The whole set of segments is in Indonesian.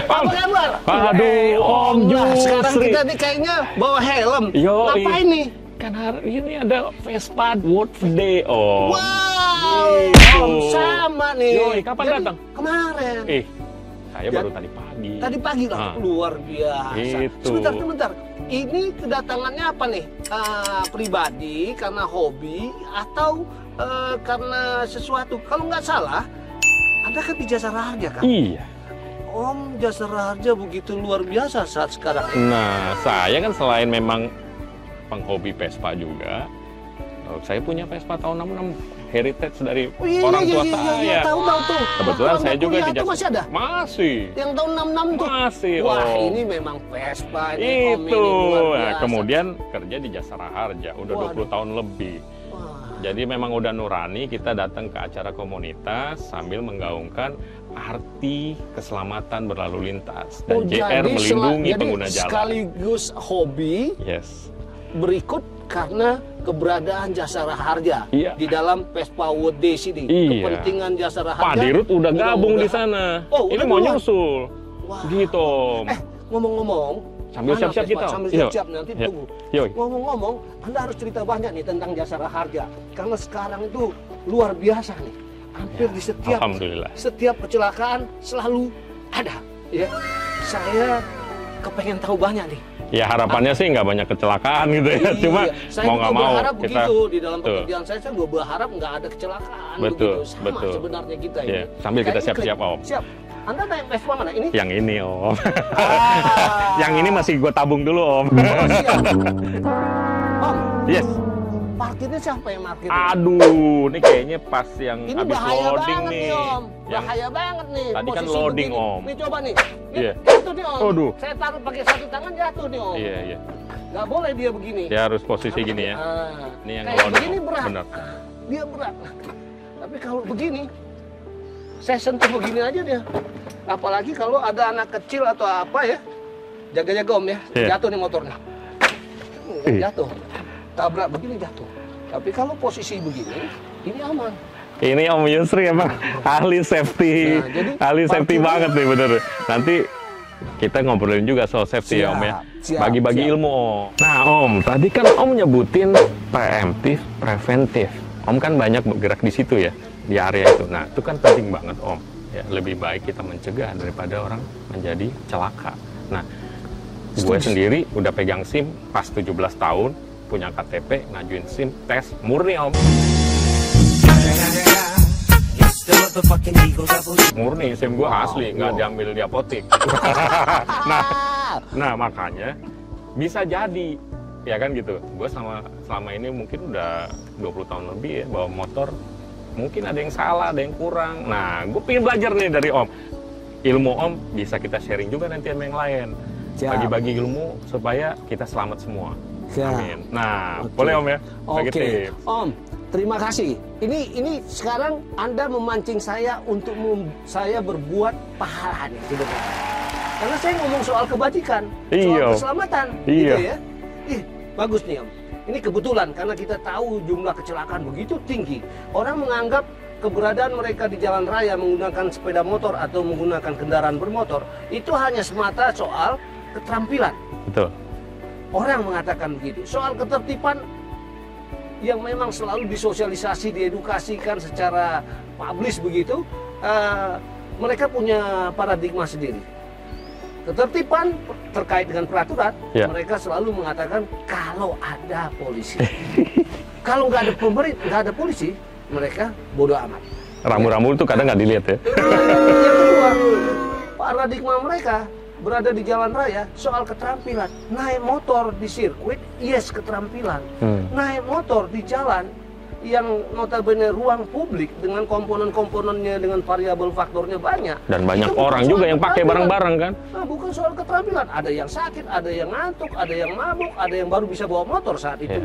Apa kabar? Aduh, Om Yusri. Sekarang kita nih kayaknya bawa helm. Ngapain nih? Kan hari ini ada Vespa World Day, Om. Wow, Gitu. Om sama nih. Yoi, kapan datang? Kemarin. Saya baru tadi pagi. Tadi pagi lah, luar biasa. Gitu. Sebentar. Ini kedatangannya apa nih? Pribadi, karena hobi, atau karena sesuatu? Kalau nggak salah, Anda kan di Jasa Raharja kan? Iya. Om, Jasa Raharja begitu luar biasa saat sekarang. Nah, saya kan selain memang penghobi Vespa juga, saya punya Vespa tahun 66 heritage dari orang tua saya. Tahu tuh. Kebetulan saya juga di Jasa. Masih ada? Masih. Yang tahun 66 tuh? Masih. Wah, ini memang Vespa ini, Om, itu. ini luar Nah, biasa. kemudian kerja di Jasa Raharja, udah 20 tahun lebih. Jadi memang udah nurani, kita datang ke acara komunitas sambil menggaungkan arti keselamatan berlalu lintas dan JR melindungi pengguna jalan. Sekaligus hobi. Yes. Berikut karena keberadaan Jasa Raharja di dalam Vespa World Day ini. Kepentingan Jasa Raharja. Pak Dirut udah gabung di sana. Ini mau nyusul. Gitu, Om. Ngomong-ngomong, sambil siap-siap kita. Sambil siap-siap nanti tunggu. Yoi. Ngomong-ngomong, Anda harus cerita banyak nih tentang Jasa Raharja. Karena sekarang itu luar biasa nih. Hampir di setiap kecelakaan selalu ada. Ya, saya kepengen tahu banyak nih. Ya harapannya sih nggak banyak kecelakaan gitu ya. Cuma saya mau nggak mau berharap kita begitu di dalam pekerjaan saya juga berharap nggak ada kecelakaan. Betul, begitu. Sama betul. Sebenarnya kita ini. Sambil kita siap-siap, Om. Siap. Anda naik Vespa mana ini? Yang ini, Om. Yang ini masih gue tabung dulu, Om. Siap. Om. Yes. Parkirnya siapa yang parkir? Aduh, ini kayaknya pas yang ini habis loading nih. Om. Bahaya banget nih. Tadi kan posisi loading, begini. Om. Nih coba nih. Iya. Jatuh nih, Om. Aduh. Saya taruh pakai satu tangan jatuh nih, Om. Iya. Nggak boleh dia begini. Dia harus posisi gini ya. Ini yang kayak loading. begini berat. Benar. Dia berat. Tapi kalau begini, saya sentuh begini aja dia. Apalagi kalau ada anak kecil atau apa ya. Jaga-jaga, Om ya. Jatuh nih motornya. Jatuh. Tabrak begini jatuh. Tapi kalau posisi begini, ini aman. Ini Om Yusri emang ahli safety, ahli safety banget nih bener. Nanti kita ngobrolin juga soal safety ya Om ya. Bagi-bagi ilmu Om. Nah Om, tadi kan Om nyebutin preemptif, preventif. Om kan banyak bergerak di situ ya, di area itu. Nah itu kan penting banget Om. Ya, lebih baik kita mencegah daripada orang menjadi celaka. Nah, gue sendiri udah pegang SIM pas 17 tahun, punya KTP, ngajuin SIM, tes, murni Om. Murni, SIM gue asli, nggak diambil di apotek. nah makanya bisa jadi, ya kan gitu. Gue selama ini mungkin udah 20 tahun lebih ya, bawa motor. Mungkin ada yang salah, ada yang kurang. Nah, gue pengen belajar nih dari Om. Ilmu Om bisa kita sharing juga nanti sama yang lain. Bagi-bagi ilmu supaya kita selamat semua. Amin. Nah, boleh Om ya? Oke. Om, terima kasih. Ini sekarang Anda memancing saya untuk saya berbuat pahala nih di depan. Karena saya ngomong soal kebajikan, soal keselamatan, gitu ya. Bagus nih Om. Ini kebetulan karena kita tahu jumlah kecelakaan begitu tinggi. Orang menganggap keberadaan mereka di jalan raya menggunakan sepeda motor atau menggunakan kendaraan bermotor itu hanya semata soal keterampilan. Betul. Orang mengatakan begitu. Soal ketertiban yang memang selalu disosialisasi, diedukasikan secara publis begitu, mereka punya paradigma sendiri. Ketertiban terkait dengan peraturan, mereka selalu mengatakan kalau ada polisi. Kalau nggak ada pemerintah, nggak ada polisi, mereka bodoh amat. Rambu-rambu itu kadang nggak dilihat ya. Yang kedua, paradigma mereka berada di jalan raya soal keterampilan. Naik motor di sirkuit, yes keterampilan. Naik motor di jalan yang notabene ruang publik dengan komponen-komponennya, dengan variabel faktornya banyak. Dan banyak orang juga yang pakai bareng-bareng kan? Nah, bukan soal keterampilan. Ada yang sakit, ada yang ngantuk, ada yang mabuk, ada yang baru bisa bawa motor saat itu.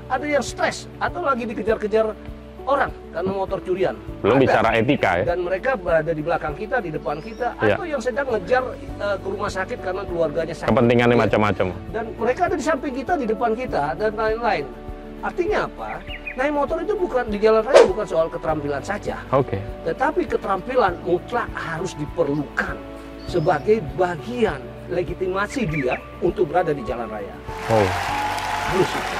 Ada yang stres atau lagi dikejar-kejar orang karena motor curian. Belum bicara etika ya. Dan mereka berada di belakang kita, di depan kita, atau yang sedang ngejar ke rumah sakit karena keluarganya sakit. Kepentingannya macam-macam. Dan mereka ada di samping kita, di depan kita, dan lain-lain. Artinya apa? Naik motor itu bukan di jalan raya bukan soal keterampilan saja. Oke. Tetapi keterampilan mutlak harus diperlukan sebagai bagian legitimasi dia untuk berada di jalan raya. Oh. Harus itu.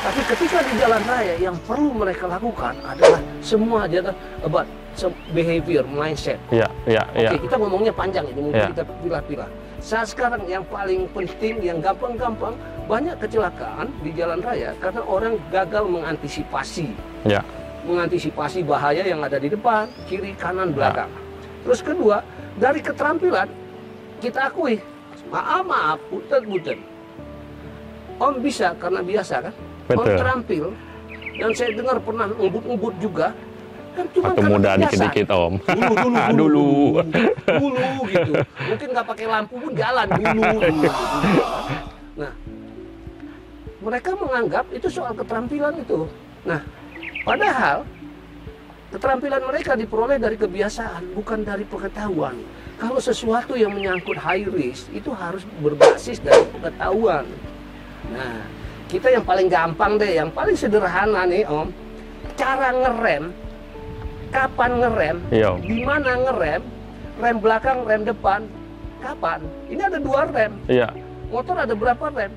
Tapi ketika di jalan raya yang perlu mereka lakukan adalah semua adalah about behavior, mindset. Ya, ya, ya. Oke, kita ngomongnya panjang ini, mungkin kita pilah-pilah. Saat sekarang yang paling penting, yang gampang-gampang, banyak kecelakaan di jalan raya karena orang gagal mengantisipasi. Ya. Mengantisipasi bahaya yang ada di depan, kiri, kanan, belakang. Terus kedua, dari keterampilan, kita akui, maaf, punten. Om bisa karena biasa kan? Betul. Om terampil, dan saya dengar pernah ngebut-ngebut juga, kan cuma waktu muda dikit-dikit Om. Dulu gitu. Mungkin nggak pakai lampu pun jalan dulu. Nah, mereka menganggap itu soal keterampilan itu. Nah, padahal keterampilan mereka diperoleh dari kebiasaan, bukan dari pengetahuan. Kalau sesuatu yang menyangkut high risk itu harus berbasis dari pengetahuan. Nah, kita yang paling gampang deh, yang paling sederhana nih Om, cara ngerem, kapan ngerem, di mana ngerem, rem belakang, rem depan, kapan? Ini ada 2 rem. Iya. Motor ada berapa rem?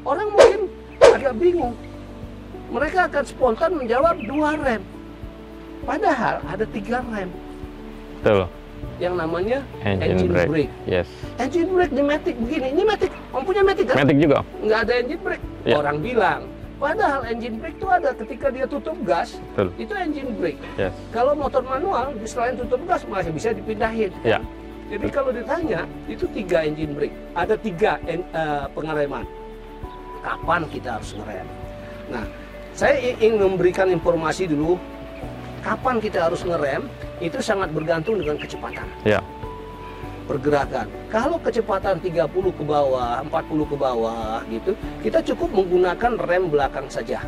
Orang mungkin agak bingung. Mereka akan spontan menjawab 2 rem. Padahal ada 3 rem. Betul. Yang namanya engine brake. Yes. Engine brake di Matic begini. Ini Matic. Om punya Matic kan? Matic juga. Nggak ada engine brake. Yeah. Orang bilang. Padahal engine brake itu ada ketika dia tutup gas. Betul. Itu engine brake. Yes. Kalau motor manual, selain tutup gas masih bisa dipindahin. Yeah. Jadi kalau ditanya, itu 3 engine brake. Ada 3 pengereman. Kapan kita harus ngerem? Nah, saya ingin memberikan informasi dulu. Kapan kita harus ngerem, itu sangat bergantung dengan kecepatan. Ya. Pergerakan. Kalau kecepatan 30 ke bawah, 40 ke bawah gitu, kita cukup menggunakan rem belakang saja.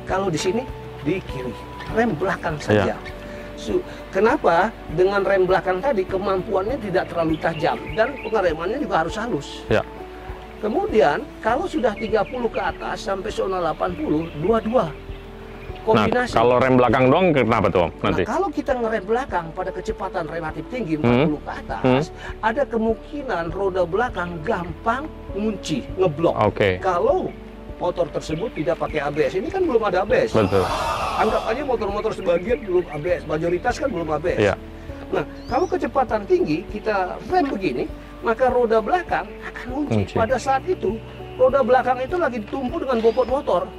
Kalau di sini, di kiri, rem belakang saja. Ya. Kenapa? Dengan rem belakang tadi, kemampuannya tidak terlalu tajam, dan pengeremannya juga harus halus. Ya. Kemudian, kalau sudah 30 ke atas, sampai zona 80, dua-dua. Kombinasi. Nah, kalau rem belakang doang kenapa tuh nanti? Nah, kalau kita ngerem belakang pada kecepatan relatif tinggi 40 ke atas, ada kemungkinan roda belakang gampang ngunci, ngeblok. Kalau motor tersebut tidak pakai ABS. Ini kan belum ada ABS. Betul. Anggap aja motor-motor sebagian belum ABS, mayoritas kan belum ABS. Ya. Nah, kalau kecepatan tinggi kita rem begini, maka roda belakang akan ngunci. Pada saat itu, roda belakang itu lagi ditumpu dengan bobot motor.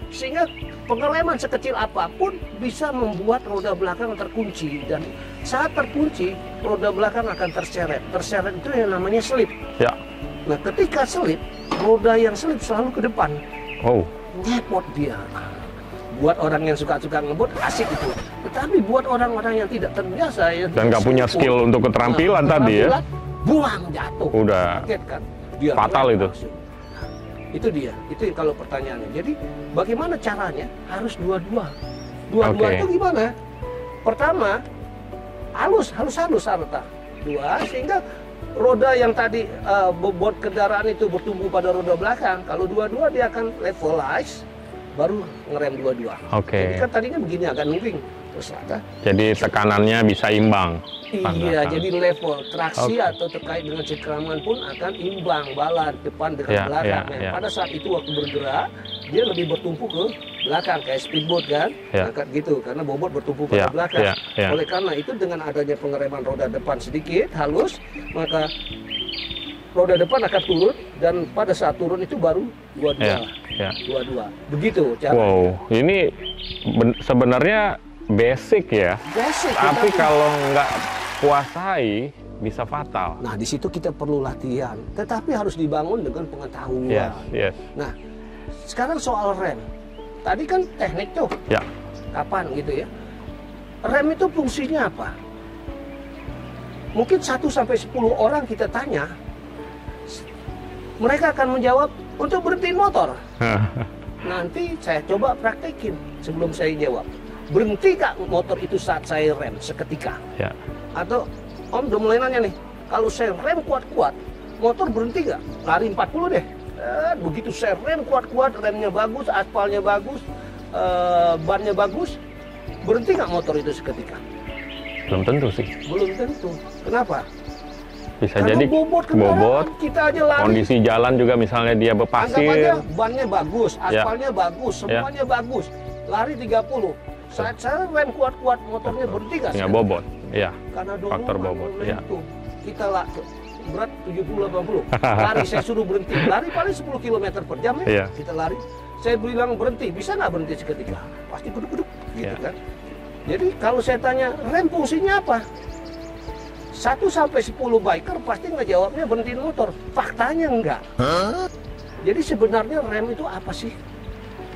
Sehingga pengereman sekecil apapun bisa membuat roda belakang terkunci, dan saat terkunci roda belakang akan terseret. Terseret itu yang namanya slip. Ya. Nah, ketika slip, roda yang slip selalu ke depan. Oh. Ngepot dia. Buat orang yang suka-suka ngebut asik itu. Tetapi buat orang-orang yang tidak terbiasa dan nggak punya skill untuk keterampilan tadi ya, buang jatuh. Udah. Kaget kan? Dia fatal itu. Itu dia, itu kalau pertanyaannya. Jadi bagaimana caranya? Harus dua-dua. Dua-dua itu gimana? Pertama, halus harta. 2, sehingga roda yang tadi bobot kendaraan itu bertumbuh pada roda belakang. Kalau 2-2 dia akan levelize, baru ngerem 2-2. Jadi kan tadinya begini agak miring. Terus jadi tekanannya bisa imbang. Iya, jadi level traksi atau terkait dengan cengkraman pun akan imbang, balan depan dengan belakang. Pada saat itu waktu bergerak, dia lebih bertumpu ke belakang kayak speedboat kan, gitu, karena bobot bertumpu pada belakang. Oleh karena itu dengan adanya pengereman roda depan sedikit halus, maka roda depan akan turun, dan pada saat turun itu baru dua-dua. Begitu cara. Wow, ini sebenarnya basic ya. Basic. Tapi kalau nggak kuasai bisa fatal. Nah, di situ kita perlu latihan, tetapi harus dibangun dengan pengetahuan. Yes. Nah, sekarang soal rem. Tadi kan teknik tuh. Ya. Kapan gitu ya? Rem itu fungsinya apa? Mungkin 1 sampai 10 orang kita tanya, mereka akan menjawab untuk berhentiin motor. Nanti saya coba praktekin sebelum saya jawab. Berhenti kak motor itu saat saya rem seketika? Ya. Atau Om udah mulai nanya nih, kalau saya rem kuat-kuat, motor berhenti nggak? Lari 40 deh. Begitu saya rem kuat-kuat, remnya bagus, aspalnya bagus, bannya bagus, berhenti nggak motor itu seketika? Belum tentu sih. Belum tentu. Kenapa? Bisa karena jadi bobot, kita aja lari. Kondisi jalan juga misalnya dia berpasir. Anggap aja bannya bagus, aspalnya bagus, semuanya bagus. Lari 30. Saat saya rem kuat-kuat, motornya berhenti nggak? Nggak bobot, iya. Karena Faktor bobot, iya. Kita berat 70-80. Lari saya suruh berhenti. Lari paling 10 km per jam ya. Iya. Kita lari. Saya bilang berhenti, bisa nggak berhenti seketika? Pasti geduk-geduk gitu kan. Jadi kalau saya tanya rem fungsinya apa? 1-10 biker pasti ngejawabnya berhentiin motor. Faktanya enggak. Jadi sebenarnya rem itu apa sih?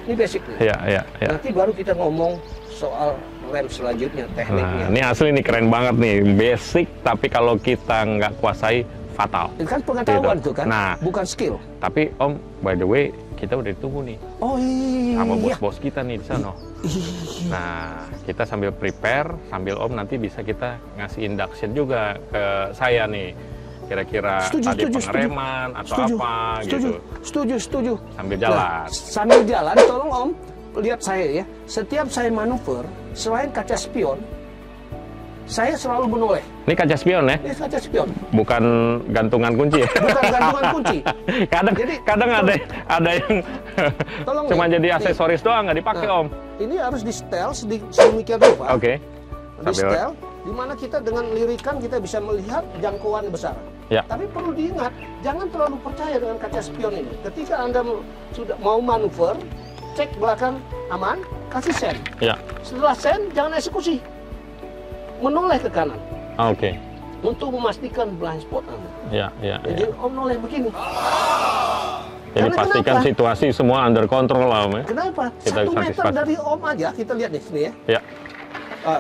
Ini basic nih. Iya. Nanti baru kita ngomong soal rem selanjutnya, tekniknya. Nah, ini asli nih keren banget nih, basic tapi kalau kita nggak kuasai fatal. Itu kan pengetahuan gitu. tuh kan, nah, bukan skill. Tapi Om, by the way, kita udah ditunggu nih. Oh iya. Sama bos-bos kita nih di sana. Nah, kita sambil prepare, sambil Om nanti bisa kita ngasih induction juga ke saya nih. Kira-kira tadi pengereman atau apa gitu. Setuju. Sambil jalan. Nah, sambil jalan, tolong Om, lihat saya ya. Setiap saya manuver, selain kaca spion, saya selalu menoleh. Ini kaca spion ya? Ini kaca spion. Bukan gantungan kunci ya? Bukan gantungan kunci. kadang ada yang cuma jadi aksesoris doang, nggak dipakai Om. Ini harus di setel sedemikian rupa. Oke. Di setel, di mana kita dengan lirikan kita bisa melihat jangkauan besar. Ya. Tapi perlu diingat, jangan terlalu percaya dengan kaca spion ini. Ketika Anda sudah mau manuver, cek belakang aman, kasih sen. Ya. Setelah sen, jangan eksekusi. Menoleh ke kanan. Oke. Untuk memastikan blind spot Anda. Ya. Jadi Om noleh begini. Jadi karena pastikan kenapa? situasi semua under control lah Om ya. Kenapa? Kita 1 meter dari Om aja, kita lihat di sini ya. Ya.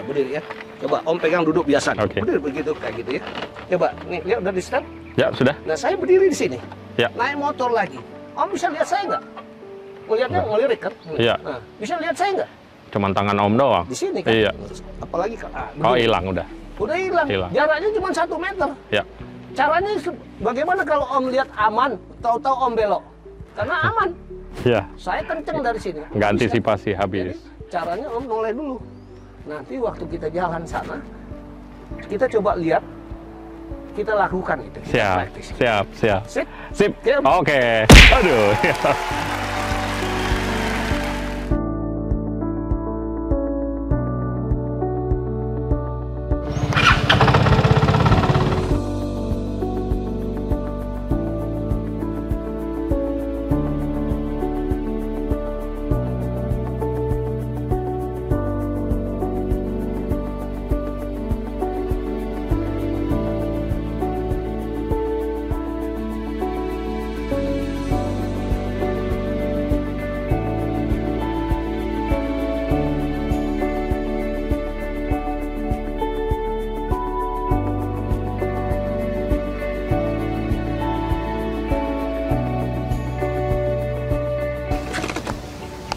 Berdiri ya. Coba Om pegang duduk biasa. Oke. Berdiri begitu, kayak gitu ya. Coba, nih lihat udah di start. Ya, sudah. Nah, saya berdiri di sini. Ya. Naik motor lagi. Om bisa lihat saya nggak? Melihatnya ngelirik kan? Iya. Nah, bisa lihat saya nggak? Cuman tangan Om doang. Di sini kan? Iya. Apalagi Oh, hilang udah. Udah hilang. Jaraknya cuma 1 meter. Ya. Caranya bagaimana kalau Om lihat aman, tahu-tahu Om belok? Karena aman. Ya. Saya kenceng dari sini. Nggak antisipasi habis. Jadi, caranya Om noleh dulu. Nanti waktu kita jalan sana, kita coba lihat, kita lakukan itu. Siap. Sip. Ya. Oke. Aduh.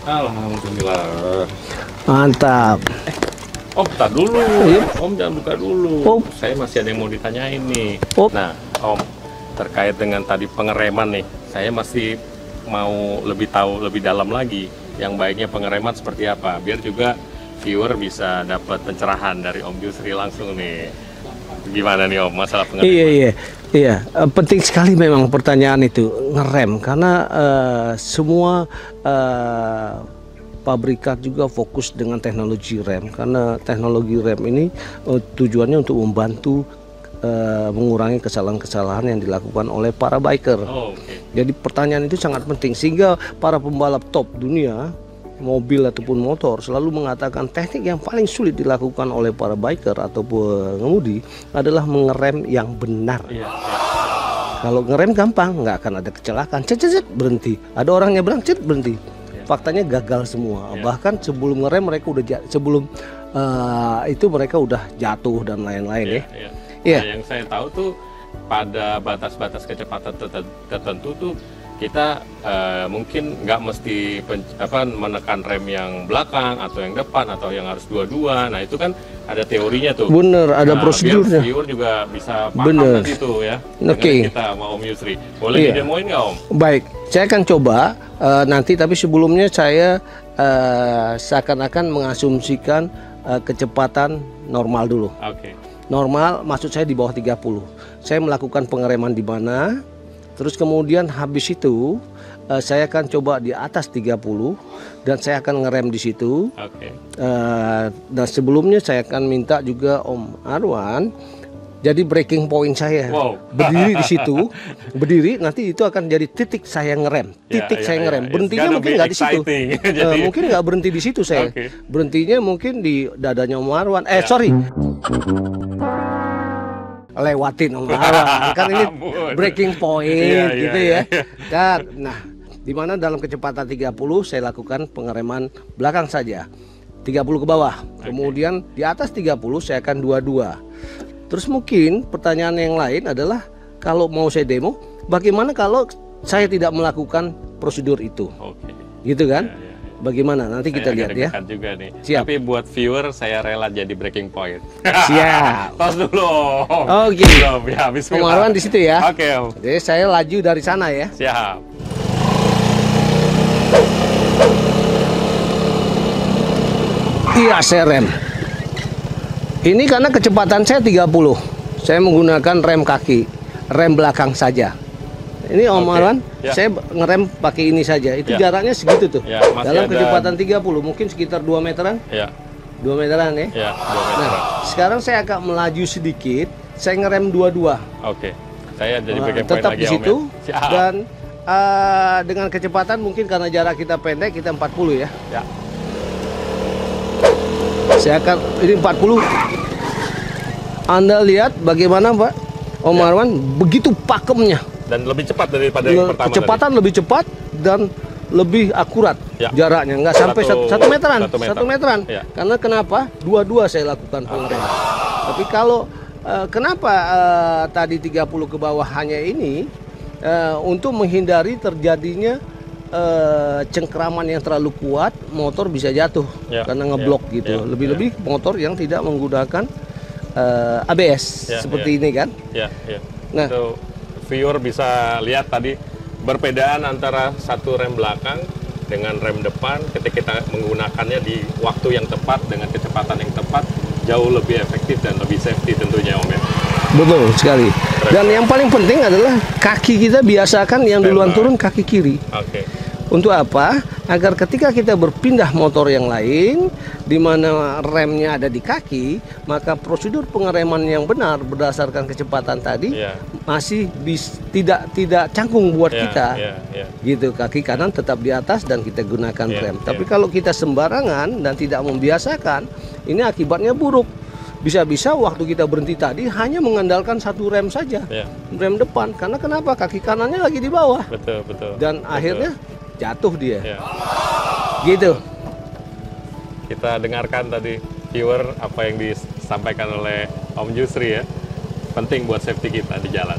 Alhamdulillah. Mantap. Om, tak dulu. Om jangan buka dulu. Saya masih ada yang mau ditanyain nih. Nah, Om, terkait dengan tadi pengereman nih, saya masih mau lebih tahu lebih dalam lagi yang baiknya pengereman seperti apa, biar juga viewer bisa dapat pencerahan dari Om Yusri langsung nih. Gimana nih Om masalah pengereman? Iya, penting sekali memang pertanyaan itu, ngerem, karena semua pabrikat juga fokus dengan teknologi rem, karena teknologi rem ini tujuannya untuk membantu mengurangi kesalahan-kesalahan yang dilakukan oleh para biker. Jadi pertanyaan itu sangat penting, sehingga para pembalap top dunia mobil ataupun motor selalu mengatakan teknik yang paling sulit dilakukan oleh para biker atau pengemudi adalah mengerem yang benar. Kalau ngerem gampang, nggak akan ada kecelakaan, cet berhenti. Ada orangnya bilang cet berhenti, faktanya gagal semua. Bahkan sebelum ngerem mereka udah itu mereka udah jatuh dan lain-lain Nah, yang saya tahu tuh pada batas-batas kecepatan tertentu tuh kita mungkin nggak mesti menekan rem yang belakang atau yang depan atau yang harus dua-dua. Nah itu kan ada teorinya tuh. Bener, ada prosedurnya. Biar viewer juga bisa paham nanti tuh ya. Kita sama Om Yusri. Boleh didemoin nggak Om? Baik, saya akan coba nanti, tapi sebelumnya saya seakan-akan mengasumsikan kecepatan normal dulu. normal, maksud saya di bawah 30. Saya melakukan pengereman di mana, terus kemudian habis itu saya akan coba di atas 30 dan saya akan ngerem di situ. Oke. Dan sebelumnya saya akan minta juga Om Arwan jadi breaking point saya. Wow. Berdiri di situ, berdiri, nanti itu akan jadi titik saya ngerem. Titik saya ngerem. Berhentinya mungkin nggak di situ. Mungkin nggak berhenti di situ saya. Okay. Berhentinya mungkin di dadanya Om Arwan. Sorry. Lewatin Om Arwan. Kan ini breaking point gitu ya. Kan, nah, di mana dalam kecepatan 30 saya lakukan pengereman belakang saja. 30 ke bawah. Kemudian di atas 30 saya akan 22. Terus mungkin pertanyaan yang lain adalah kalau mau saya demo, bagaimana kalau saya tidak melakukan prosedur itu? Oke. Gitu kan? Bagaimana? Nanti kita lihat ya. Juga nih. Siap. Tapi buat viewer saya rela jadi breaking point. Siap. Tos dulu. Oke. Ya, Om Arwan di situ ya. Oke. Jadi saya laju dari sana ya. Siap. Iya, saya rem. Ini karena kecepatan saya 30. Saya menggunakan rem kaki, rem belakang saja. Ini Om Arwan, saya ngerem pakai ini saja. Itu jaraknya segitu tuh. Dalam kecepatan 30, mungkin sekitar 2 meteran. 2 meteran ya. 2 meteran. Nah, sekarang saya akan melaju sedikit. Saya ngerem 22. Oke. Saya jadi breaking point tetap lagi di situ. Om. Dan dengan kecepatan mungkin karena jarak kita pendek, kita 40 ya. Saya akan ini 40. Anda lihat bagaimana Pak Om Arwan begitu pakemnya. Dan lebih cepat daripada yang pertama. Kecepatan lebih cepat dan lebih akurat jaraknya, nggak sampai 1 meteran. 1 meteran. Karena kenapa? Dua-dua saya lakukan pengereman. Tapi kalau kenapa tadi 30 ke bawah hanya ini untuk menghindari terjadinya cengkraman yang terlalu kuat, motor bisa jatuh karena ngeblok gitu. Lebih-lebih motor yang tidak menggunakan ABS seperti ini kan. Nah, itu viewer bisa lihat tadi perbedaan antara satu rem belakang dengan rem depan ketika kita menggunakannya di waktu yang tepat dengan kecepatan yang tepat, jauh lebih efektif dan lebih safety tentunya Om ya. Betul sekali. Dan yang paling penting adalah kaki kita biasakan yang duluan turun kaki kiri. Untuk apa? Agar ketika kita berpindah motor yang lain, di mana remnya ada di kaki, maka prosedur pengereman yang benar berdasarkan kecepatan tadi masih tidak canggung buat kita. Gitu, kaki kanan tetap di atas dan kita gunakan rem. Tapi kalau kita sembarangan dan tidak membiasakan, ini akibatnya buruk. Bisa-bisa waktu kita berhenti tadi hanya mengandalkan satu rem saja, rem depan. Karena kenapa? Kaki kanannya lagi di bawah. Dan akhirnya jatuh dia. Gitu. Kita dengarkan tadi viewer apa yang disampaikan oleh Om Yusri ya. Penting buat safety kita di jalan.